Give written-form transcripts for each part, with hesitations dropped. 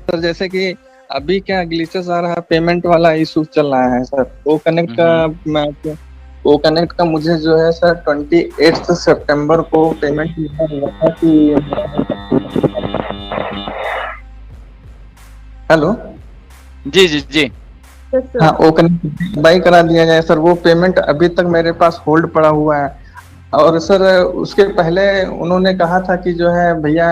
Sir जैसे कि अभी क्या ग्लिचेस आ रहा है, पेमेंट वाला इशू चल रहा है सर। वो कनेक्ट का मैं वो कनेक्ट का मुझे जो है सर 28 सितंबर को पेमेंट मिला हुआ था कि हेलो। जी जी जी। हाँ, वो कनेक्ट बाई करा दिया जाए सर। वो पेमेंट अभी तक मेरे पास होल्ड पड़ा हुआ है। और सर उसके पहले उन्होंने कहा था कि जो है भैया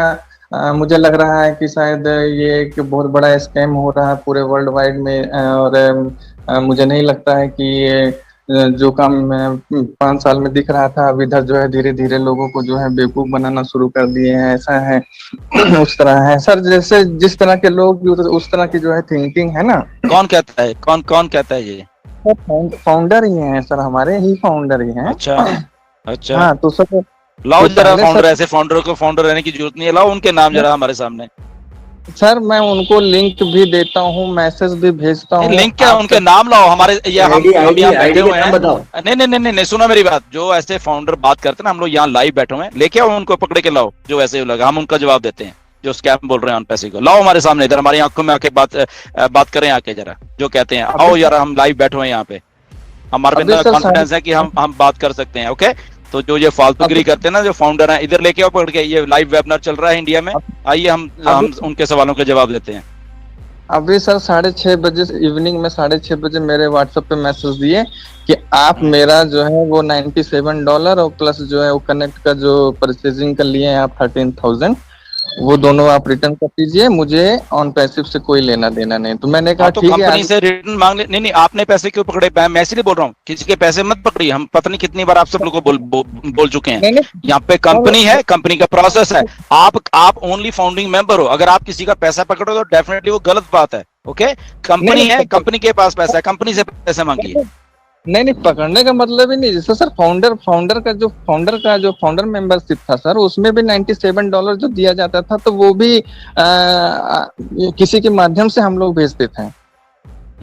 मुझे लग रहा है कि शायद ये एक बहुत बड़ा स्कैम हो रहा है पूरे वर्ल्ड वाइड में। और मुझे नहीं लगता है कि ये जो काम 5 साल में दिख रहा था, अब इधर जो है धीरे धीरे लोगों को जो है बेवकूफ बनाना शुरू कर दिए हैं, ऐसा है। उस तरह है सर, जैसे जिस तरह के लोग उस तरह की जो है थिंकिंग है ना। कौन कहता है, कौन कौन कहता है ये? फाउंडर ही हैं सर, हमारे ही फाउंडर ही हैं। अच्छा अच्छा। हाँ तो सर, लाओ तो जरा पहले फाउंडर, सर, ऐसे फाउंडर को फाउंडर रहने की जरूरत नहीं है, लाओ उनके नाम जरा हमारे सामने। सर मैं उनको लिंक भी देता हूँ, मैसेज भी भेजता नहीं, हूँ लिंक क्या, आप उनके तक। नाम लाओ हमारे, या हम आईडी यहाँ बैठे आईडी हुए के हैं। नाम बताओ। नहीं नहीं नहीं नहीं नहीं, सुनो मेरी बात, जो ऐसे फाउंडर बात करते हैं ना, हम लोग यहाँ लाइव बैठे हुए हैं, लेके आओ उनको, पकड़े के लाओ, जो ऐसे लगा, हम उनका जवाब देते हैं। जो स्कैम बोल रहे हैं ऑन पैसे को, लाओ हमारे सामने इधर, हमारी आंखों में आके बात करें आके जरा, जो कहते हैं। आओ यार, हम लाइव बैठे हुए हैं यहाँ पे, हमारे अभी अंदर सर कॉन्फिडेंस है कि हम बात कर सकते हैं। ओके, तो जो ये फालतूगिरी करते हैं ना, जो फाउंडर हैं, इधर लेके आओ पकड़ के। ये लाइव वेबिनार चल रहा है इंडिया में, आइए हम उनके सवालों के जवाब देते हैं। अभी सर 6:30 इवनिंग में 6:30 मेरे व्हाट्सएप पे मैसेज दिए कि आप मेरा जो है वो $97 और प्लस जो है वो कनेक्ट का जो परचेजिंग कर लिए हैं आप 13,000, वो दोनों आप रिटर्न कर दीजिए, मुझे ऑन पैसिव से कोई लेना देना नहीं। तो मैंने कहा तो ठीक है। कंपनी से रिटर्न मांग ले। नहीं नहीं, आपने पैसे क्यों पकड़े? मैं इसलिए बोल रहा हूँ, किसी के पैसे मत पकड़िए। हम पता नहीं कितनी बार आप सब लोगों को बोल चुके हैं। नहीं नहीं यहाँ पे कंपनी है, कंपनी का प्रोसेस है। आप ओनली फाउंडिंग मेंबर हो। अगर आप किसी का पैसा पकड़ो तो डेफिनेटली वो गलत बात है। ओके, कंपनी है, कंपनी के पास पैसा है, कंपनी से पैसे मांगिए। नहीं नहीं, पकड़ने का मतलब ही नहीं। जैसे सर फाउंडर का जो फाउंडर मेंबरशिप था सर, उसमें भी $97 जो दिया जाता था, तो वो भी किसी के माध्यम से हम लोग भेजते थे।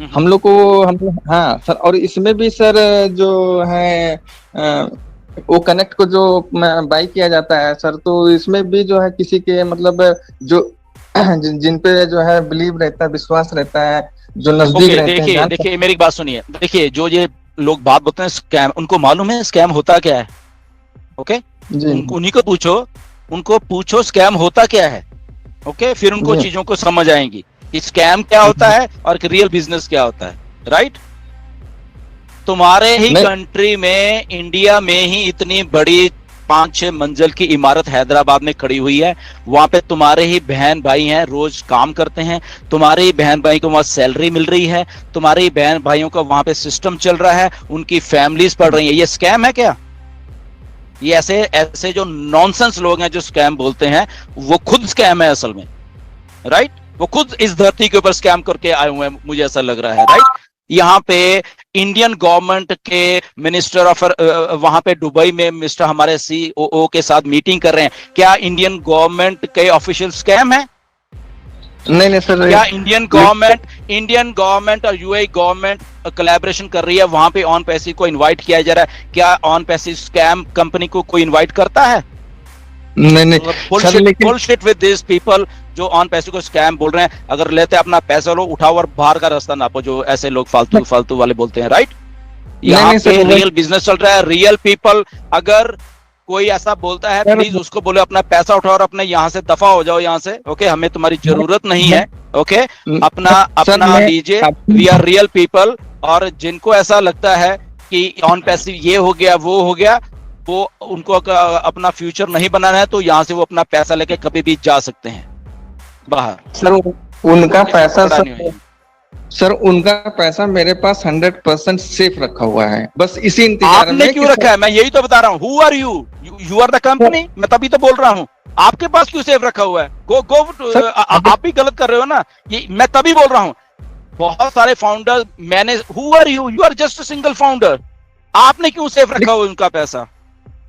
हम लोग को हाँ सर। और इसमें भी सर जो है वो कनेक्ट को जो बाई किया जाता है सर, तो इसमें भी जो है किसी के मतलब जो जिन पे जो है बिलीव रहता है, विश्वास रहता है, जो नजदीक रहते हैं। देखिए मेरी बात सुनिए। देखिए, जो ये लोग बात बोलते हैं स्कैम, उनको मालूम है स्कैम होता क्या है? ओके, उनको पूछो स्कैम होता क्या है। ओके, फिर उनको चीजों को समझ आएंगी कि स्कैम क्या होता है और रियल बिजनेस क्या होता है। राइट? तुम्हारे ही कंट्री में, इंडिया में ही इतनी बड़ी 5-6 मंजिल की इमारत हैदराबाद में खड़ी हुई है। वहां पे तुम्हारे ही बहन भाई हैं, रोज काम करते हैं। तुम्हारे ही बहन भाई को वहां सैलरी मिल रही है। तुम्हारे ही बहन भाइयों का वहां पे सिस्टम चल रहा है, उनकी फैमिलीज पढ़ रही है। ये स्कैम है क्या? ये ऐसे जो नॉनसेंस लोग हैं जो स्कैम बोलते हैं, वो खुद स्कैम है असल में। राइट? वो खुद इस धरती के ऊपर स्कैम करके आए हुए हैं, मुझे ऐसा लग रहा है। राइट? यहाँ पे इंडियन गवर्नमेंट के मिनिस्टर ऑफ वहां पे दुबई में मिस्टर हमारे COO के साथ मीटिंग कर रहे हैं। क्या इंडियन गवर्नमेंट के ऑफिशियल स्कैम है? नहीं सर। क्या इंडियन गवर्नमेंट और UAE गवर्नमेंट कोलैबोरेशन कर रही है? वहां पे ऑन पैसे को इनवाइट किया जा रहा है। क्या ऑन पैसे स्कैम कंपनी को कोई इनवाइट करता है? नहीं बुलशिट विद दिस पीपल जो ऑन पैसे को स्कैम बोल रहे हैं। अगर लेते अपना पैसा लो, उठाओ और बाहर का रास्ता नापो, जो ऐसे लोग फालतू वाले बोलते हैं। राइट? यहाँ पे रियल बिजनेस चल रहा है, रियल पीपल। अगर कोई ऐसा बोलता है, प्लीज उसको बोले अपना पैसा उठाओ और अपने यहाँ से दफा हो जाओ यहाँ से। ओके, हमें तुम्हारी जरूरत नहीं है। ओके, अपना लीजिए। We are real people. और जिनको ऐसा लगता है कि ऑन पैसे ये हो गया वो हो गया, वो उनको अपना फ्यूचर नहीं बनाना है, तो यहाँ से वो अपना पैसा लेके कभी भी जा सकते हैं बाहर। सर उनका पैसा सर उनका पैसा मेरे पास 100% सेफ रखा हुआ है। बस इसी इंतजार में। आपने क्यों रखा है? मैं यही तो बता रहा हूँ। Who are you? You are the company. मैं तभी तो बोल रहा हूँ, आपके पास क्यों सेफ रखा हुआ है? आप भी गलत कर रहे हो ना। ये मैं तभी बोल रहा हूँ, बहुत सारे फाउंडर मैंने, who are you? You are just a single founder. आपने क्यों सेफ रखा हुआ उनका पैसा?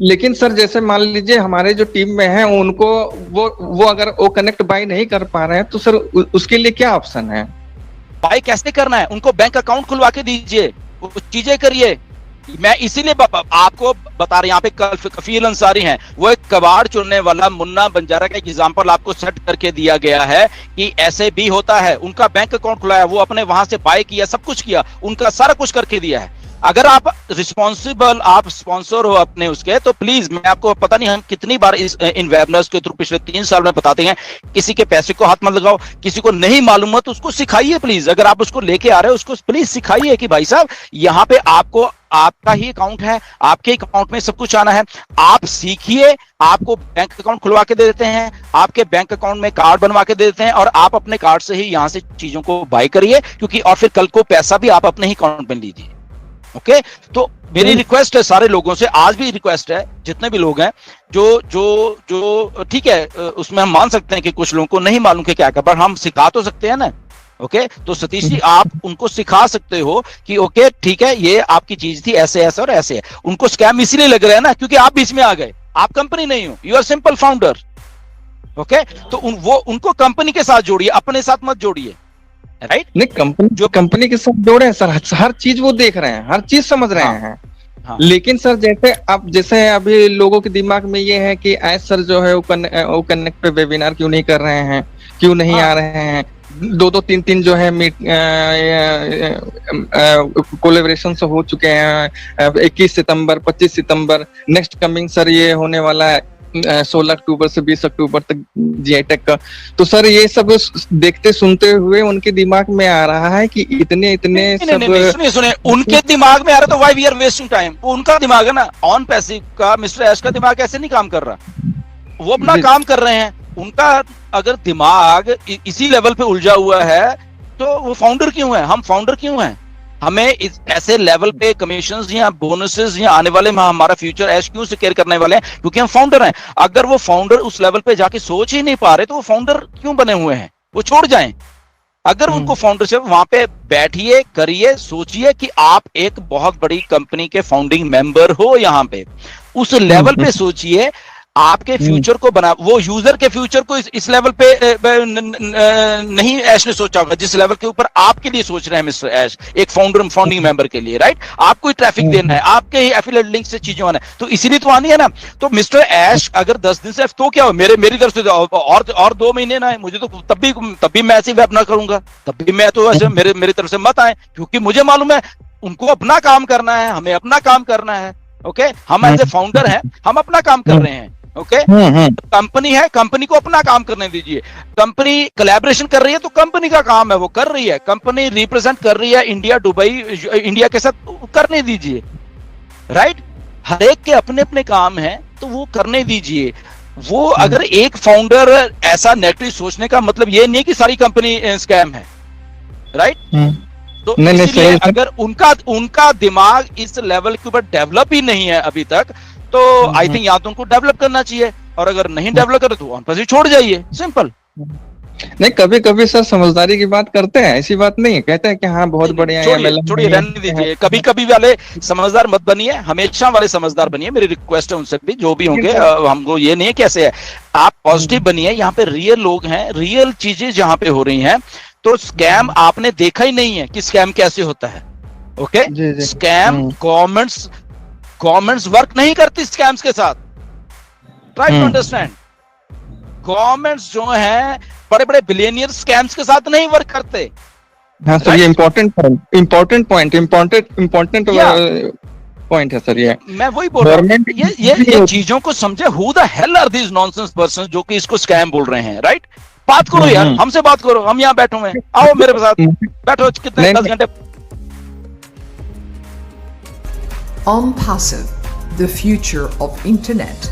लेकिन सर जैसे मान लीजिए हमारे जो टीम में है उनको वो अगर वो कनेक्ट बाय नहीं कर पा रहे हैं तो सर उसके लिए क्या ऑप्शन है? बाय कैसे करना है? उनको बैंक अकाउंट खुलवा के दीजिए, वो चीजें करिए। मैं इसीलिए आपको बता रहा, यहाँ पे कफील अंसारी हैं, वो एक कबाड़ चुनने वाला मुन्ना बंजारा का एग्जांपल आपको सेट करके दिया गया है कि ऐसे भी होता है। उनका बैंक अकाउंट खुलाया, वो अपने वहां से बाय किया, सब कुछ किया, उनका सारा कुछ करके दिया है। अगर आप रिस्पॉन्सिबल, आप स्पॉन्सर हो अपने उसके, तो प्लीज, मैं आपको पता नहीं हम कितनी बार इन वेबिनार्स के थ्रू पिछले 3 साल में बताते हैं, किसी के पैसे को हाथ मत लगाओ, किसी को नहीं मालूम है तो उसको सिखाइए प्लीज। अगर आप उसको लेके आ रहे हो उसको प्लीज सिखाइए कि भाई साहब यहाँ पे आपको आपका ही अकाउंट है, आपके अकाउंट में सब कुछ आना है, आप सीखिए। आपको बैंक अकाउंट खुलवा के दे देते हैं, आपके बैंक अकाउंट में कार्ड बनवा के दे देते हैं, और आप अपने कार्ड से ही यहां से चीजों को बाय करिए, क्योंकि और फिर कल को पैसा भी आप अपने ही अकाउंट में लीजिए। ओके, तो मेरी रिक्वेस्ट है सारे लोगों से, आज भी रिक्वेस्ट है, जितने भी लोग हैं जो जो जो ठीक है, उसमें हम मान सकते हैं कि कुछ लोगों को नहीं मालूम कि क्या कर, पर हम सिखा तो सकते हैं ना। ओके, तो सतीश जी आप उनको सिखा सकते हो कि ओके ठीक है, ये आपकी चीज थी, ऐसे ऐसे और ऐसे है। उनको स्कैम इसीलिए लग रहा है ना क्योंकि आप बीच में आ गए, आप कंपनी नहीं हो, you are simple founder. Okay, तो उनको कंपनी के साथ जोड़िए, अपने साथ मत जोड़िए, राइट? नहीं, कंपनी के साथ जोड़े हैं सर, हर चीज वो देख रहे हैं, हर चीज समझ रहे हैं। हाँ। लेकिन सर जैसे अभी लोगों के दिमाग में ये है कि आज सर जो है वो कनेक्ट पे वेबिनार क्यों नहीं कर रहे हैं, क्यों नहीं आ रहे हैं, 2-2 3-3 जो है कोलेबरेशन हो चुके हैं, 21 सितंबर 25 सितंबर, नेक्स्ट कमिंग सर ये होने वाला है 16 अक्टूबर से 20 अक्टूबर तक जीआईटेक का। तो सर ये सब देखते सुनते हुए उनके दिमाग में आ रहा है कि इतने सुनिए, उनके दिमाग में आ रहा, तो why we are wasting time? उनका दिमाग है ना, ऑन पैसिव का मिस्टर ऐश का दिमाग ऐसे नहीं काम कर रहा, वो अपना काम कर रहे हैं। उनका अगर दिमाग इसी लेवल पे उलझा हुआ है तो वो फाउंडर क्यों है? हम फाउंडर क्यों हैं? हमें इस ऐसे लेवल पे कमीशंस या बोनसेस या आने वाले में हमारा फ्यूचर ऐश क्यों सिक्योर करने वाले हैं? क्योंकि हम फाउंडर हैं। अगर वो फाउंडर उस लेवल पे जाके सोच ही नहीं पा रहे तो वो फाउंडर क्यों बने हुए हैं? वो छोड़ जाएं। अगर उनको फाउंडरशिप, वहां पे बैठिए, करिए, सोचिए कि आप एक बहुत बड़ी कंपनी के फाउंडिंग मेंबर हो, यहां पे उस लेवल पे सोचिए, आपके फ्यूचर को बना, वो यूजर के फ्यूचर को इस लेवल पे नहीं ऐश ने सोचा होगा जिस लेवल के ऊपर आपके लिए सोच रहे हैं मिस्टर ऐश, एक फाउंडिंग मेंबर के लिए, राइट? आपको ही ट्रैफिक देना है, आपके ही एफिलिएट लिंक से चीजें आना है, तो इसीलिए तो आनी है ना। तो मिस्टर ऐश अगर 10 दिन से, तो क्या हो, मेरी तरफ से और 2 महीने ना है, मुझे तो तब भी मैं ऐसे वेब ना करूंगा, तब भी मैं तो ऐसे मेरी तरफ से मत आए, क्योंकि मुझे मालूम है उनको अपना काम करना है, हमें अपना काम करना है। ओके, हम एज ए फाउंडर हैं, हम अपना काम कर रहे हैं। ओके, कंपनी है, कंपनी को अपना काम करने दीजिए। कंपनी कोलैबोरेशन कर रही है तो कंपनी का काम है, वो कर रही है। कंपनी रिप्रेजेंट कर रही है इंडिया, दुबई, इंडिया के साथ, करने दीजिए, राइट? हर एक के अपने अपने काम है तो वो करने दीजिए। वो अगर एक फाउंडर ऐसा नेगेटिव सोचने का मतलब ये नहीं कि सारी कंपनी स्कैम है, राइट? तो इसलिए अगर उनका दिमाग इस लेवल के ऊपर डेवलप ही नहीं है अभी तक, तो आई थिंक या तो उनको डेवलप करना चाहिए, और अगर नहीं डेवलप करे तो ऑन पैसिव छोड़ जाइए, सिंपल। नहीं, कभी कभी सर समझदारी की बात करते हैं, ऐसी बात नहीं है, कहते हैं कि हाँ बहुत बढ़िया है, छोड़िए, रहने दीजिए। कभी कभी वाले समझदार मत बनिए, हमेशा वाले समझदार बनिए। मेरी रिक्वेस्ट है उनसे भी, जो भी होंगे, हमको ये नहीं है कैसे है, आप पॉजिटिव बनिए। यहाँ पे रियल लोग हैं, रियल चीजें जहाँ पे हो रही हैं, तो स्कैम आपने देखा ही नहीं है कि स्कैम कैसे होता है। ओके, स्कैम गवर्नमेंट्स वर्क नहीं करती स्कैम्स के साथ, ट्राई टू अंडरस्टैंड। गवर्नमेंट्स जो हैं बड़े बड़े बिलियनियर स्कैम्स के साथ नहीं वर्क करते। हाँ सर, ये इम्पोर्टेंट पॉइंट है सर। ये मैं वही बोल रहा हूँ, ये चीजों को समझे। Who the hell are these nonsense persons जो कि इसको स्कैम बोल रहे हैं, राइट? बात करो यार, हमसे बात करो, हम यहाँ बैठे हुए हैं, आओ मेरे साथ बैठो, कितने 10 घंटे। OnPassive, the future of internet.